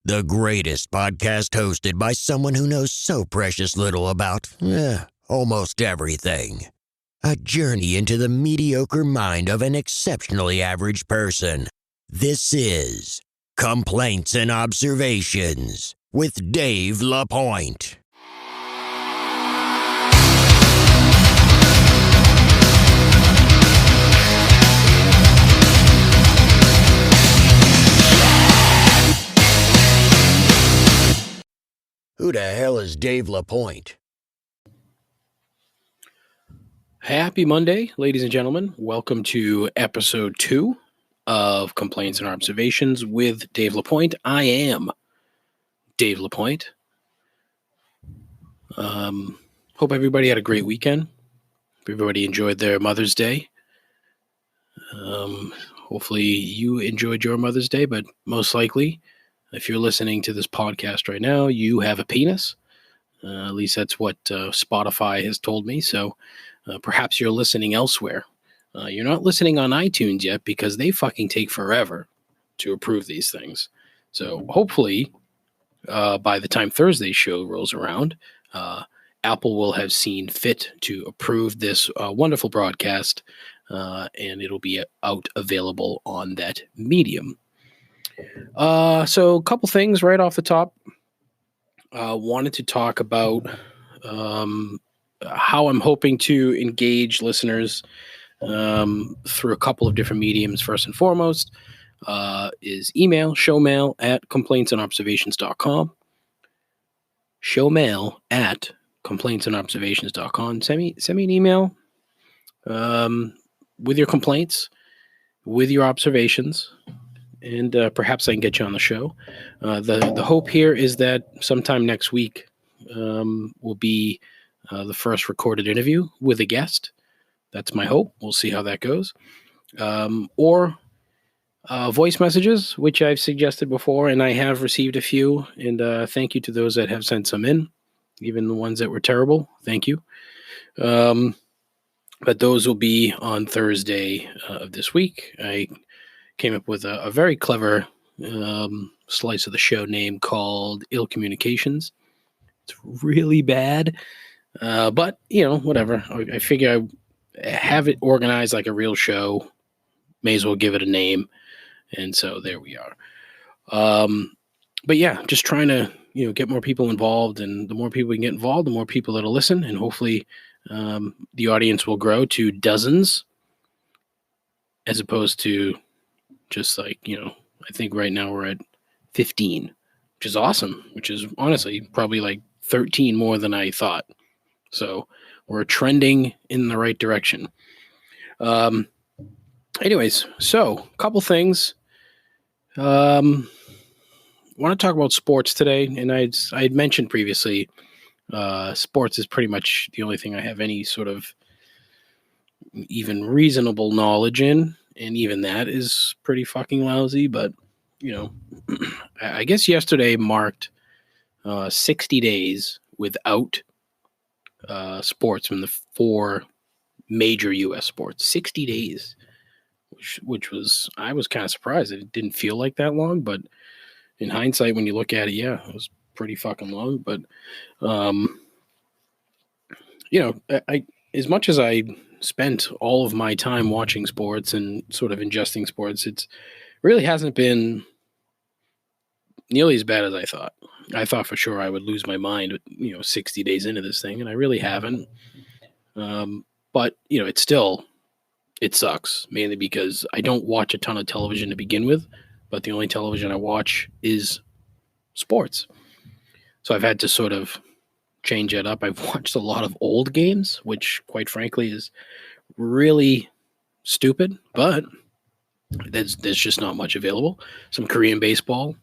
The greatest podcast hosted by someone who knows so precious little about, almost everything. A journey into the mediocre mind of an exceptionally average person. This is Complaints and Observations with Dave LaPointe. Who the hell is Dave LaPointe? Happy Monday, ladies and gentlemen. Welcome to episode 2 of Complaints and Observations with Dave LaPointe. I am Dave LaPointe. Hope everybody had a great weekend. Hope everybody enjoyed their Mother's Day. Hopefully you enjoyed your Mother's Day, but most likely, if you're listening to this podcast right now, you have a penis. At least that's what Spotify has told me. So perhaps you're listening elsewhere. You're not listening on iTunes yet because they fucking take forever to approve these things. So hopefully by the time Thursday's show rolls around, Apple will have seen fit to approve this wonderful broadcast and it'll be out available on that medium. So a couple things right off the top. Wanted to talk about how I'm hoping to engage listeners through a couple of different mediums. First and foremost is email, showmail at complaintsandobservations.com. Showmail at complaintsandobservations.com. Send me an email with your complaints, with your observations, and perhaps I can get you on the show. The hope here is that sometime next week will be the first recorded interview with a guest. That's my hope. We'll see how that goes. Or voice messages, which I've suggested before, and I have received a few. And thank you to those that have sent some in, even the ones that were terrible. Thank you. But those will be on Thursday of this week. I came up with a very clever slice of the show name called Ill Communications. It's really bad, but, whatever. I figure I have it organized like a real show. May as well give it a name. And so there we are. But yeah, just trying to, get more people involved. And the more people we can get involved, the more people that'll listen. And hopefully the audience will grow to dozens as opposed to just like, I think right now we're at 15, which is awesome, which is honestly probably like 13 more than I thought. So we're trending in the right direction. Anyways, so a couple things. I want to talk about sports today. And I had mentioned previously, sports is pretty much the only thing I have any sort of even reasonable knowledge in. And even that is pretty fucking lousy. But, I guess yesterday marked 60 days without sports from the 4 major U.S. sports. 60 days, which was, I was kind of surprised. It didn't feel like that long. But in hindsight, when you look at it, yeah, it was pretty fucking long. But, as much as I spent all of my time watching sports and sort of ingesting sports, it's really hasn't been nearly as bad as I thought. I thought for sure I would lose my mind, 60 days into this thing, and I really haven't. But, it sucks, mainly because I don't watch a ton of television to begin with, but the only television I watch is sports. So I've had to sort of change it up. I've watched a lot of old games, which quite frankly is really stupid, but there's just not much available. Some Korean baseball,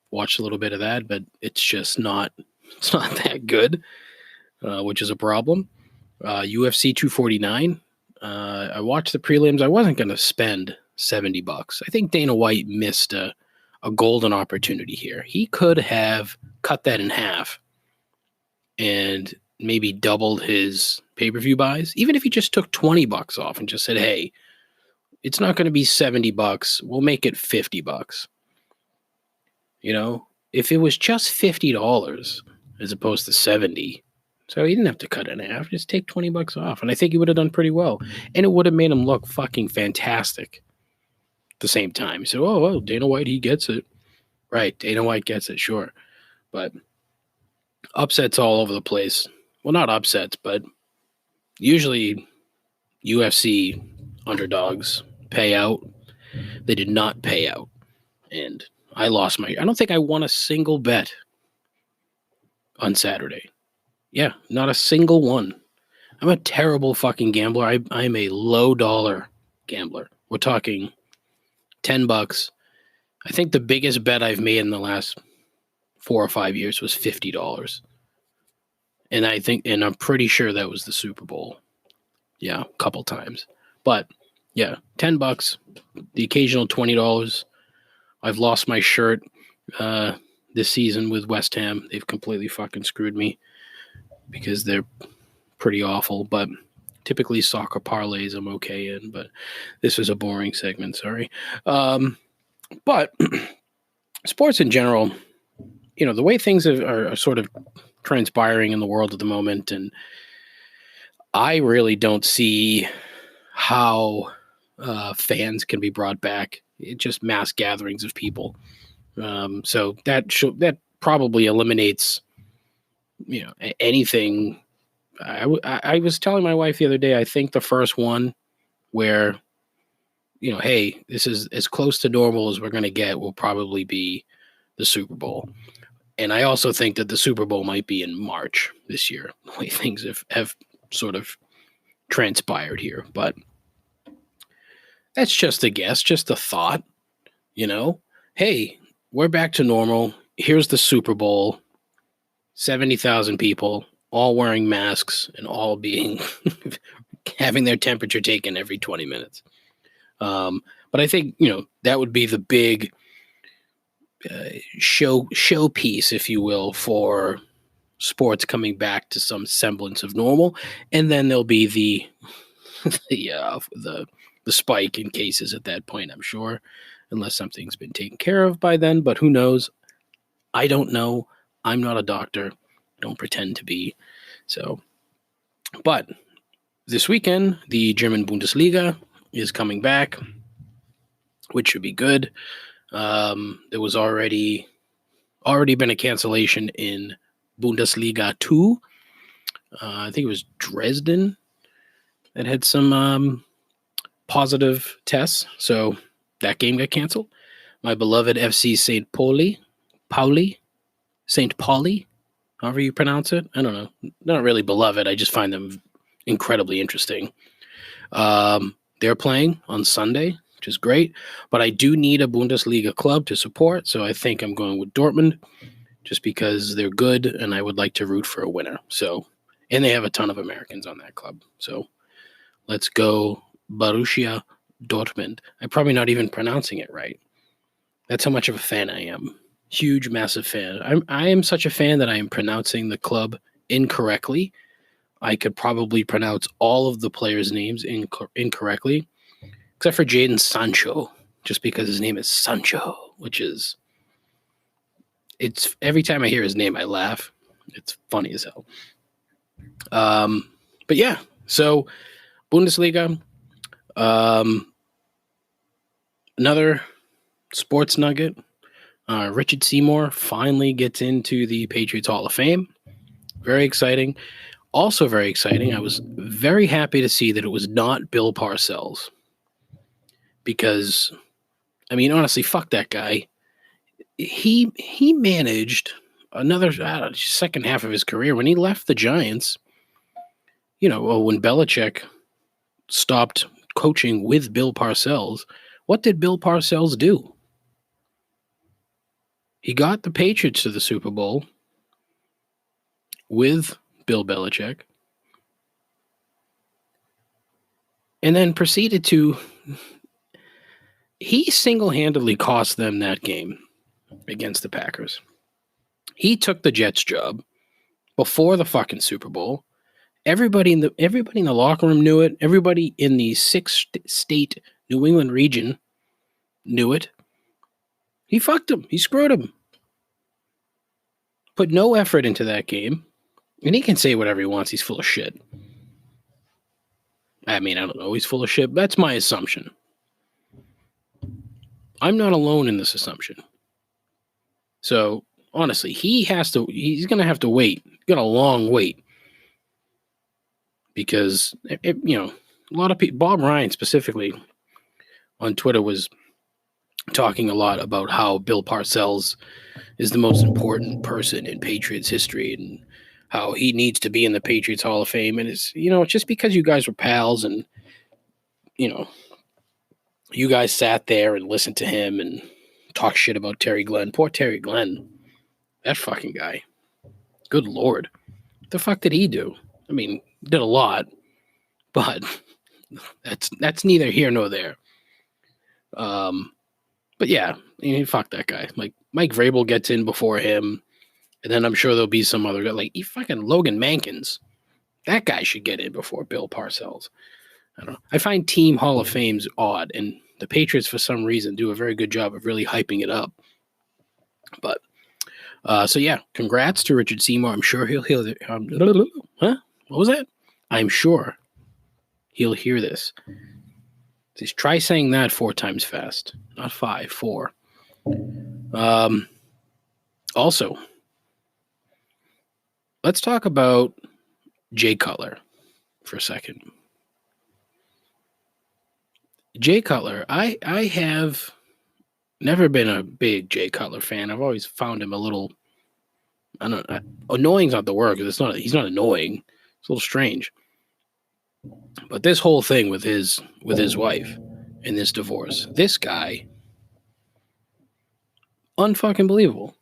watched a little bit of that, but it's not that good, which is a problem. UFC 249. I watched the prelims. I wasn't going to spend $70. I think Dana White missed a golden opportunity here. He could have cut that in half and maybe doubled his pay-per-view buys, even if he just took $20 off and just said, hey, it's not going to be $70. We'll make it $50. if it was just $50 as opposed to 70, so he didn't have to cut it in half. Just take $20 off, and I think he would have done pretty well, and it would have made him look fucking fantastic. At the same time, so oh, Dana White, he gets it, right? Dana White gets it, sure, but upsets all over the place. Well, not upsets, but usually UFC underdogs pay out. They did not pay out, and I don't think I won a single bet on Saturday. Yeah, not a single one. I'm a terrible fucking gambler. I'm a low dollar gambler. We're talking $10. I think the biggest bet I've made in the last 4 or 5 years was $50. And I'm pretty sure that was the Super Bowl. Yeah, a couple times. But yeah, $10, the occasional $20. I've lost my shirt this season with West Ham. They've completely fucking screwed me because they're pretty awful. But typically soccer parlays I'm okay in. But this was a boring segment, sorry. But sports in general, the way things are sort of transpiring in the world at the moment, and I really don't see how fans can be brought back. It's just mass gatherings of people. So that probably eliminates, anything. I was telling my wife the other day, I think the first one where, hey, this is as close to normal as we're going to get will probably be the Super Bowl. And I also think that the Super Bowl might be in March this year, the way things have sort of transpired here. But that's just a guess, just a thought, Hey, we're back to normal. Here's the Super Bowl. 70,000 people, all wearing masks and all being having their temperature taken every 20 minutes. But I think, that would be the big showpiece, if you will, for sports coming back to some semblance of normal. And then there'll be the spike in cases at that point, I'm sure, unless something's been taken care of by then. But who knows? I don't know. I'm not a doctor. I don't pretend to be. So, but this weekend, the German Bundesliga is coming back, which should be good. There was already been a cancellation in Bundesliga 2. I think it was Dresden that had some positive tests, so that game got canceled. My beloved FC St. Pauli, however you pronounce it. I don't know. Not really beloved. I just find them incredibly interesting. They're playing on Sunday, which is great. But I do need a Bundesliga club to support, so I think I'm going with Dortmund just because they're good and I would like to root for a winner. So, and they have a ton of Americans on that club. So let's go Borussia Dortmund. I'm probably not even pronouncing it right. That's how much of a fan I am. Huge, massive fan. I am such a fan that I am pronouncing the club incorrectly. I could probably pronounce all of the players' names incorrectly, except for Jadon Sancho, just because his name is Sancho, it's every time I hear his name, I laugh. It's funny as hell. But yeah, so Bundesliga, another sports nugget. Richard Seymour finally gets into the Patriots Hall of Fame. Very exciting. Also very exciting, I was very happy to see that it was not Bill Parcells. Because, honestly, fuck that guy. He managed another second half of his career when he left the Giants. When Belichick stopped coaching with Bill Parcells, what did Bill Parcells do? He got the Patriots to the Super Bowl with Bill Belichick and then proceeded to... He single-handedly cost them that game against the Packers. He took the Jets job before the fucking Super Bowl. Everybody in the locker room knew it. Everybody in the 6-state New England region knew it. He fucked him. He screwed him. put no effort into that game. And he can say whatever he wants. He's full of shit. I mean, I don't know. He's full of shit. That's my assumption. I'm not alone in this assumption. So, honestly, he's going to have to wait. Got a long wait. Because, a lot of people, Bob Ryan specifically on Twitter was talking a lot about how Bill Parcells is the most important person in Patriots history and how he needs to be in the Patriots Hall of Fame. And it's, just because you guys were pals and, you guys sat there and listened to him and talk shit about Terry Glenn. Poor Terry Glenn. That fucking guy. Good Lord. What the fuck did he do? I mean, did a lot, but that's neither here nor there. But yeah, fuck that guy. Like, Mike Vrabel gets in before him, and then I'm sure there'll be some other guy. Like, fucking Logan Mankins. That guy should get in before Bill Parcells. I don't know. I find team Hall of Fames odd, and the Patriots, for some reason, do a very good job of really hyping it up. But, so yeah, congrats to Richard Seymour. I'm sure he'll hear What was that? I'm sure he'll hear this. Just try saying that 4 times fast. Not 5, 4. Also, let's talk about Jay Cutler for a second. Jay Cutler, I have never been a big Jay Cutler fan. I've always found him a little, annoying's not the word, because he's not annoying. It's a little strange. But this whole thing with his wife and this divorce, this guy, unfucking believable.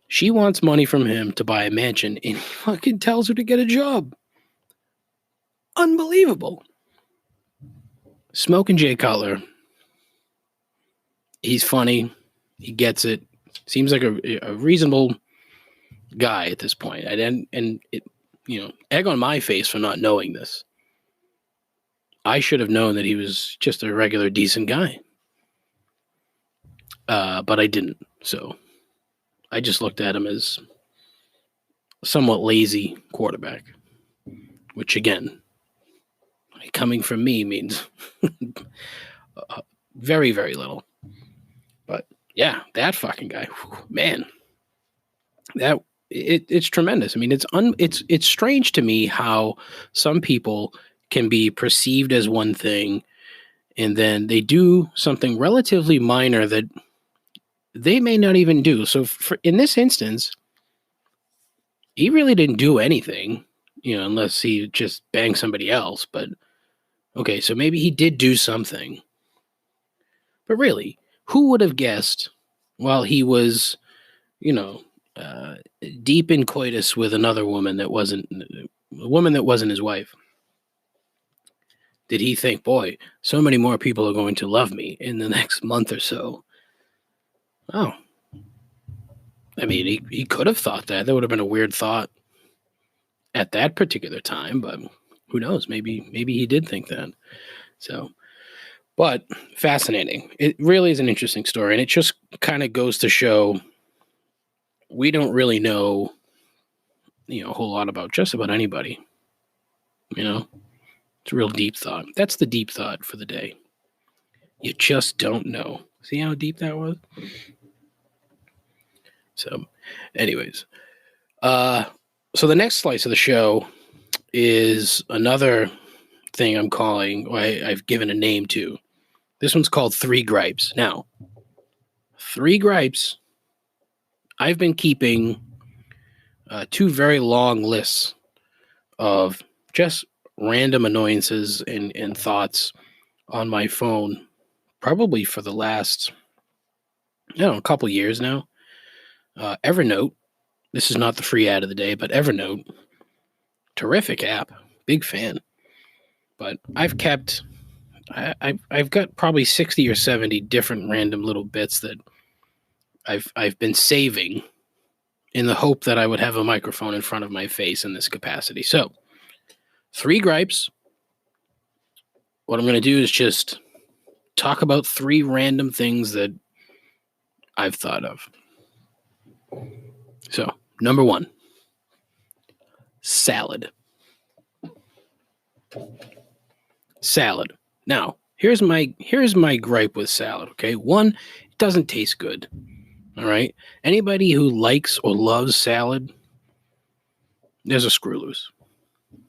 She wants money from him to buy a mansion, and he fucking tells her to get a job. Unbelievable. Smoking Jay Cutler. He's funny. He gets it. Seems like a reasonable guy at this point. Egg on my face for not knowing this. I should have known that he was just a regular decent guy. But I didn't. So I just looked at him as a somewhat lazy quarterback, which again, coming from me means very, very little. But yeah, that fucking guy, man, it's tremendous. I mean, it's strange to me how some people can be perceived as one thing, and then they do something relatively minor that they may not even do. So in this instance, he really didn't do anything, unless he just banged somebody else. But okay, so maybe he did do something. But really, who would have guessed while he was, deep in coitus with another woman that wasn't his wife? Did he think, boy, so many more people are going to love me in the next month or so? Oh. I mean, he could have thought that. That would have been a weird thought at that particular time, but who knows? Maybe he did think that. So, but fascinating. It really is an interesting story, and it just kind of goes to show we don't really know, a whole lot about just about anybody. It's a real deep thought. That's the deep thought for the day. You just don't know. See how deep that was? So, anyways. So the next slice of the show is another thing I'm calling, or I've given a name to. This one's called 3 Gripes. Now, 3 Gripes, I've been keeping 2 very long lists of just random annoyances and thoughts on my phone, probably for the last, a couple years now. Evernote, this is not the free ad of the day, but Evernote, terrific app, big fan. But I've got probably 60 or 70 different random little bits that I've been saving in the hope that I would have a microphone in front of my face in this capacity. So, 3 gripes. What I'm going to do is just talk about 3 random things that I've thought of. So, number one, salad. Salad. Now, here's my gripe with salad, okay? One, it doesn't taste good. All right? Anybody who likes or loves salad, there's a screw loose.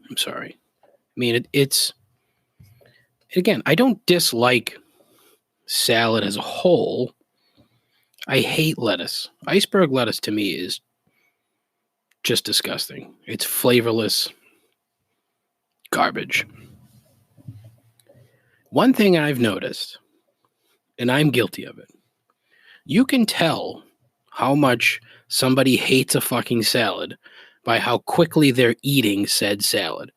I'm sorry. I mean, it's again, I don't dislike salad as a whole. I hate lettuce. Iceberg lettuce to me is just disgusting. It's flavorless garbage. One thing I've noticed, and I'm guilty of it, you can tell how much somebody hates a fucking salad by how quickly they're eating said salad.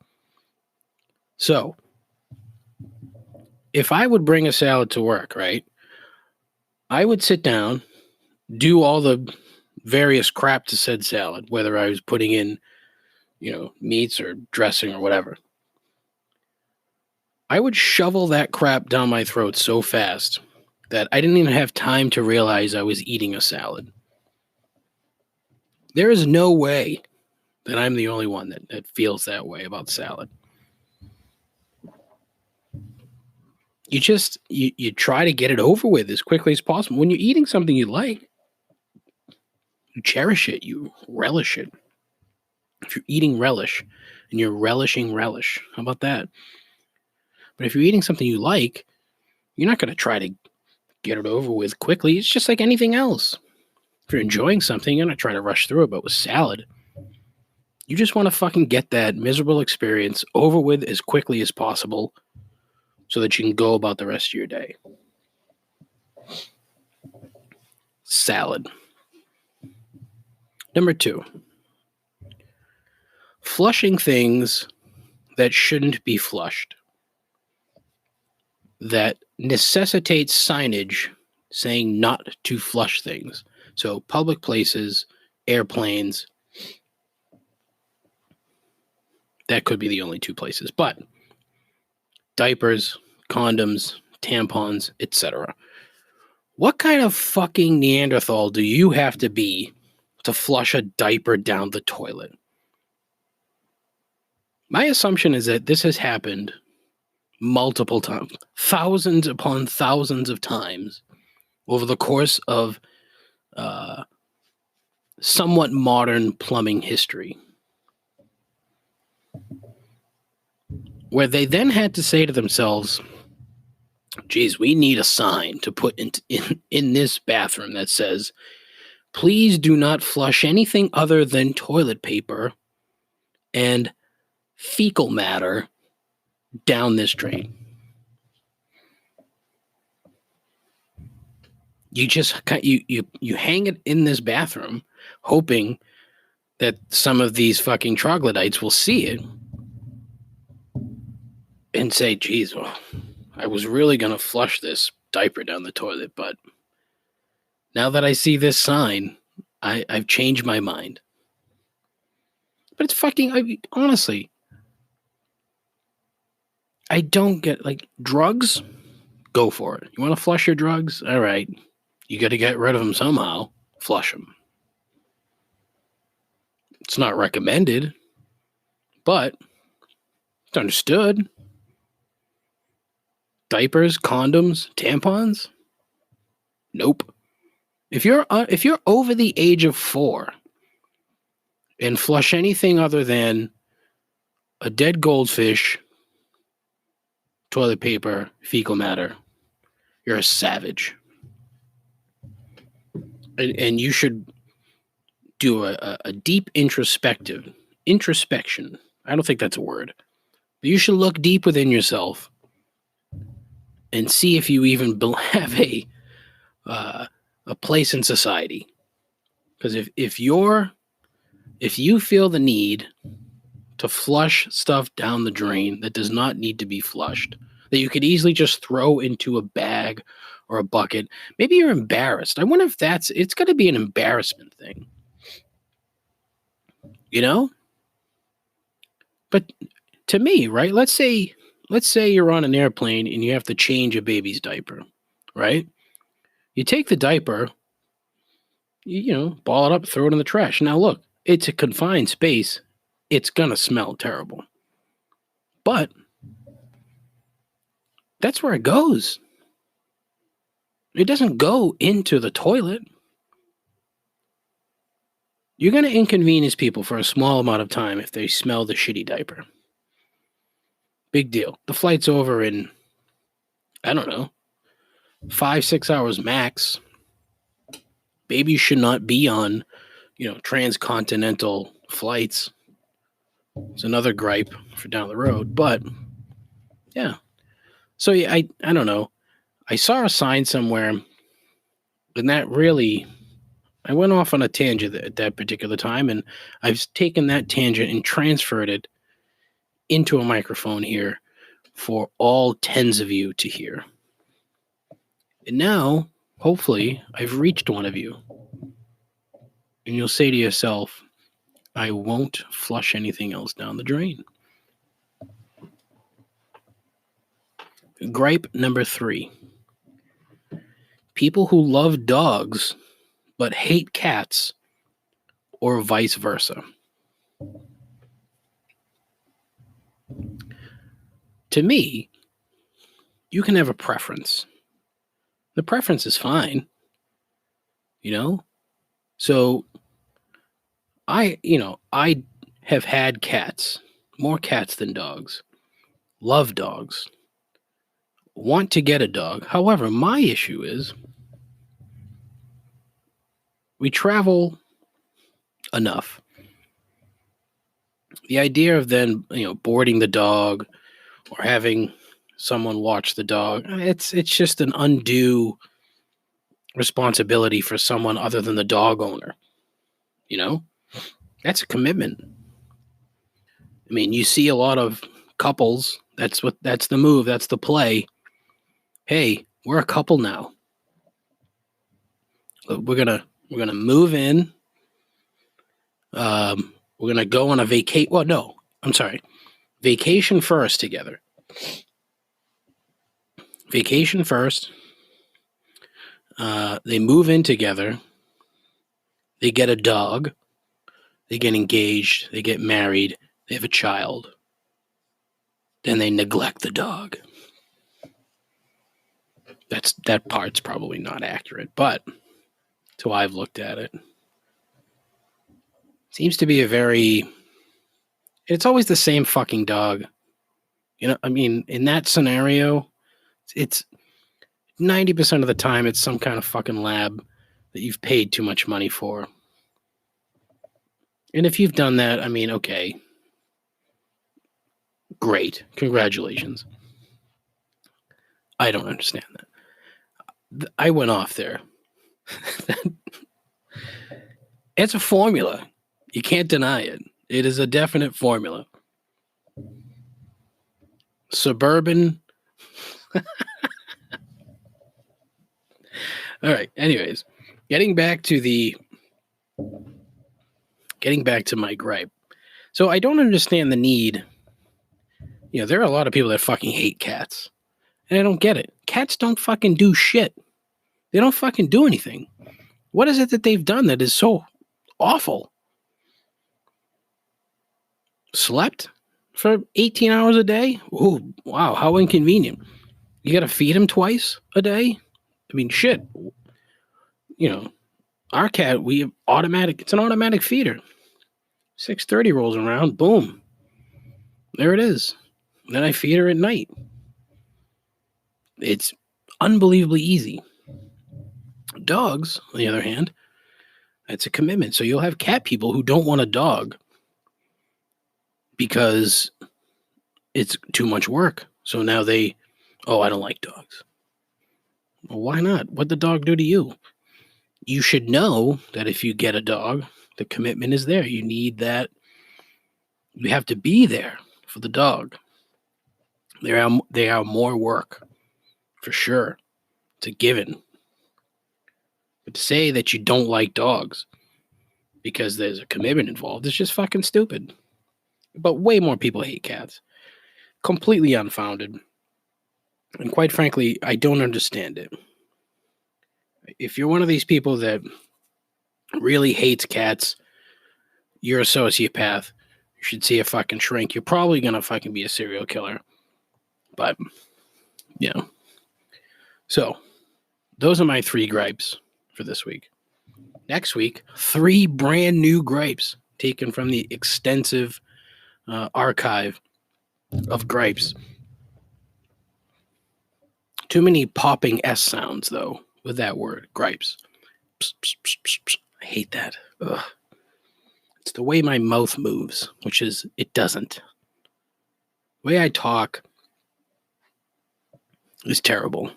So, if I would bring a salad to work, right, I would sit down, do all the various crap to said salad, whether I was putting in, meats or dressing or whatever. I would shovel that crap down my throat so fast that I didn't even have time to realize I was eating a salad. There is no way that I'm the only one that feels that way about salad. You try to get it over with as quickly as possible. When you're eating something you like, you cherish it, you relish it. If you're eating relish and you're relishing relish, how about that? But if you're eating something you like, you're not going to try to get it over with quickly. It's just like anything else. If you're enjoying something, you're not trying to rush through it. But with salad, you just want to fucking get that miserable experience over with as quickly as possible so that you can go about the rest of your day. Salad. Number two, flushing things that shouldn't be flushed, that necessitates signage saying not to flush things. So public places, airplanes, that could be the only two places, but diapers, condoms, tampons, etc. What kind of fucking Neanderthal do you have to be to flush a diaper down the toilet? My assumption is that this has happened multiple times, thousands upon thousands of times over the course of somewhat modern plumbing history, where they then had to say to themselves, geez, we need a sign to put in this bathroom that says, please do not flush anything other than toilet paper and fecal matter down this drain. You just you hang it in this bathroom, hoping that some of these fucking troglodytes will see it and say, geez, well, I was really going to flush this diaper down the toilet, but now that I see this sign, I've changed my mind. But it's fucking, honestly, I don't get, drugs, go for it. You want to flush your drugs? All right. You got to get rid of them somehow. Flush them. It's not recommended, but it's understood. Diapers, condoms, tampons? Nope. If you're over the age of 4 and flush anything other than a dead goldfish, toilet paper, fecal matter, you're a savage. And you should do a deep introspection. I don't think that's a word. But you should look deep within yourself and see if you even have a place in society. Because if you feel the need to flush stuff down the drain that does not need to be flushed, that you could easily just throw into a bag or a bucket, maybe you're embarrassed. I wonder if it's got to be an embarrassment thing. But to me, right? Let's say you're on an airplane and you have to change a baby's diaper, right? You take the diaper, ball it up, throw it in the trash. Now, look, it's a confined space. It's going to smell terrible. But that's where it goes. It doesn't go into the toilet. You're going to inconvenience people for a small amount of time if they smell the shitty diaper. Big deal. The flight's over in, I don't know, 5-6 hours max. Babies should not be on, transcontinental flights. It's another gripe for down the road. But, yeah. So, yeah, I don't know. I saw a sign somewhere, and that really, I went off on a tangent at that particular time, and I've taken that tangent and transferred it into a microphone here for all tens of you to hear. And now, hopefully, I've reached one of you. And you'll say to yourself, I won't flush anything else down the drain. Gripe number 3. People who love dogs but hate cats, or vice versa. To me, you can have a preference. The preference is fine. So I have had cats, more cats than dogs, love dogs, want to get a dog. However, my issue is we travel enough. The idea of then, boarding the dog or having someone watch the dog, it's just an undue responsibility for someone other than the dog owner. That's a commitment. I mean, you see a lot of couples, that's the move, that's the play. Hey, we're a couple now. We're gonna move in. We're gonna go on a vacation. Well, no, I'm sorry. Vacation first together. Vacation first. They move in together. They get a dog. They get engaged. They get married. They have a child. Then they neglect the dog. That part's probably not accurate, but so I've looked at it. Seems to be it's always the same fucking dog. I mean, in that scenario, it's 90% of the time it's some kind of fucking lab that you've paid too much money for. And if you've done that, I mean, okay. Great. Congratulations. I don't understand that. I went off there. It's a formula. You can't deny it. It is a definite formula. Suburban. All right. Anyways, getting back to my gripe. So I don't understand the need. There are a lot of people that fucking hate cats. And I don't get it. Cats don't fucking do shit. They don't fucking do anything. What is it that they've done that is so awful? Slept for 18 hours a day? Oh, wow, how inconvenient. You got to feed him twice a day? I mean, shit. Our cat, it's an automatic feeder. 6:30 rolls around, boom. There it is. Then I feed her at night. It's unbelievably easy. Dogs, on the other hand, it's a commitment. So you'll have cat people who don't want a dog because it's too much work. So now I don't like dogs. Well, why not? What'd the dog do to you? You should know that if you get a dog, the commitment is there. You need that. You have to be there for the dog. They are more work, for sure. It's a given. But to say that you don't like dogs because there's a commitment involved is just fucking stupid. But way more people hate cats. Completely unfounded. And quite frankly, I don't understand it. If you're one of these people that really hates cats, you're a sociopath. You should see a fucking shrink. You're probably gonna fucking be a serial killer. But, yeah. So, those are my 3 gripes for this week. Next week, 3 brand new gripes taken from the extensive archive of gripes. Too many popping S sounds, though, with that word, gripes. Psst, psst, psst, psst, psst. I hate that. Ugh. It's the way my mouth moves, which is, it doesn't. The way I talk is terrible.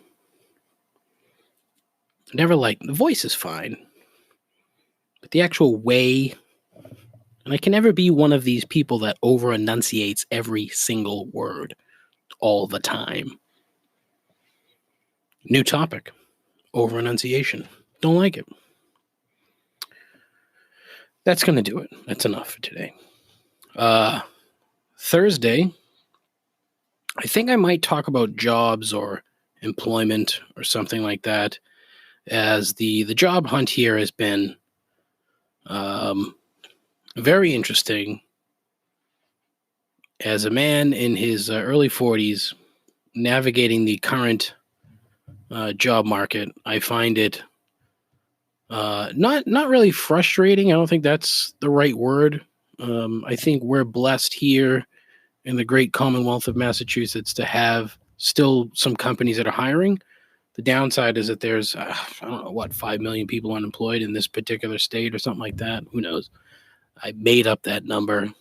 Never liked, the voice is fine, but the actual way, and I can never be one of these people that over enunciates every single word all the time. New topic, over enunciation. Don't like it. That's going to do it. That's enough for today. Thursday, I think I might talk about jobs or employment or something like that, as the job hunt here has been very interesting. As a man in his early 40s navigating the current job market, I find it not really frustrating. I don't think that's the right word. I think we're blessed here in the great Commonwealth of Massachusetts to have still some companies that are hiring. The downside is that there's, I don't know, 5 million people unemployed in this particular state or something like that. Who knows? I made up that number.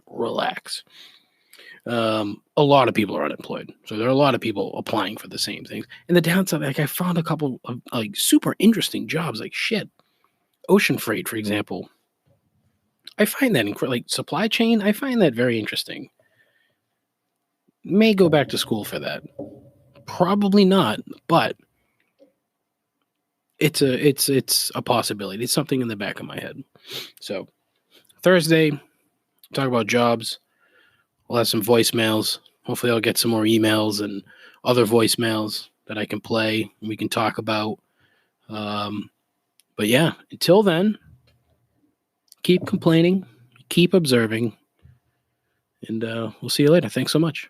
Relax. A lot of people are unemployed. So there are a lot of people applying for the same things. And the downside, I found a couple of super interesting jobs, ocean freight, for example. I find that supply chain, I find that very interesting. May go back to school for that. Probably not, but it's a possibility. It's something in the back of my head. So Thursday, talk about jobs. We'll have some voicemails. Hopefully I'll get some more emails and other voicemails that I can play and we can talk about. But yeah, until then, keep complaining, keep observing, and we'll see you later. Thanks so much.